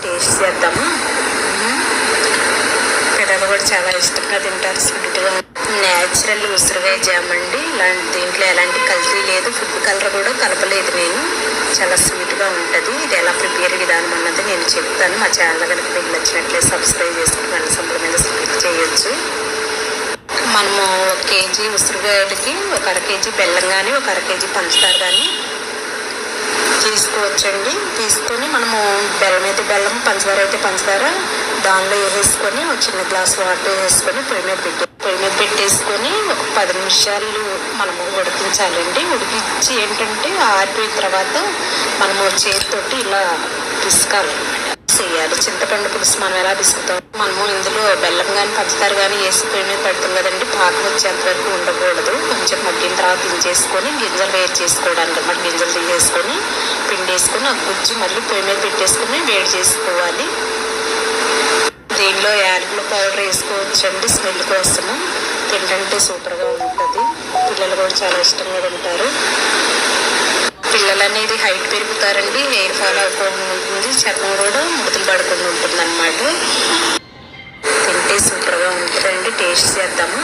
Taste చేద్దాము. పిల్లలు కూడా చాలా ఇష్టంగా తింటారు. స్వీట్గా న్యాచురల్ ఉసిరికాయ జామ్ అండి. దీంట్లో ఎలాంటి కల్తీ లేదు, ఫుడ్ కలర్ కూడా కలపలేదు నేను. చాలా స్వీట్గా ఉంటుంది. ఇది ఎలా ప్రిపేర్ విధానం అన్నది నేను చెప్తాను. మా ఛానల్ కనుక మీకు నచ్చినట్లే సబ్స్క్రైబ్ చేసుకుని మన సంబంధం మీద క్లిక్ చేయొచ్చు. మనము 1 కేజీ ఉసిరికాయలకి 1 అర కేజీ బెల్లం కానీ 1 అర కేజీ పంచదార కానీ తీసుకోవచ్చండి. తీసుకొని మనము బెల్లం అయితే బెల్లం, పంచదార అయితే పంచదార దానిలో వేసేసుకొని ఒక చిన్న గ్లాస్ వాటర్ వేసుకొని పొయ్యి మీద పెట్టేసుకొని ఒక 10 నిమిషాలు మనము ఉడికించాలండి. ఉడికించి ఏంటంటే ఆరిపోయిన తర్వాత మనము చేతితోటి ఇలా పిసకాలి చేయాలి. చింతపండు పులుసు మనం ఎలా పిసుకుతాం, మనము ఇందులో బెల్లం కానీ పంచదార కానీ వేసి పొయ్యి మీద పెడతాం కదండి. పాకం వచ్చేంత వరకు ఉండకూడదు. కొంచెం మగ్గిన తర్వాత దించేసుకొని గింజలు వేడి చేసుకోవడానికి అన్నమాట. గింజలు తీసేసుకొని పిండి వేసుకొని ఆ గుజ్జు మళ్ళీ పొయ్యి మీద పెట్టేసుకొని వేడి చేసుకోవాలి. దీనిలో యాలకుల పౌడర్ వేసుకోవచ్చండి స్మెల్ కోసము. తింటే సూపర్గా ఉంటుంది. పిల్లలు కూడా చాలా ఇష్టంగా తింటారు. పిల్లలు అనేది హైట్ పెరుగుతారండి, హెయిర్ ఫాల్ అవ్వకుండా ఉంటుంది, చర్మం కూడా ముడతలు పడకుండా ఉంటుంది అన్నమాట. తింటే సూపర్గా ఉంటుందండి. టేస్ట్ చేద్దాము.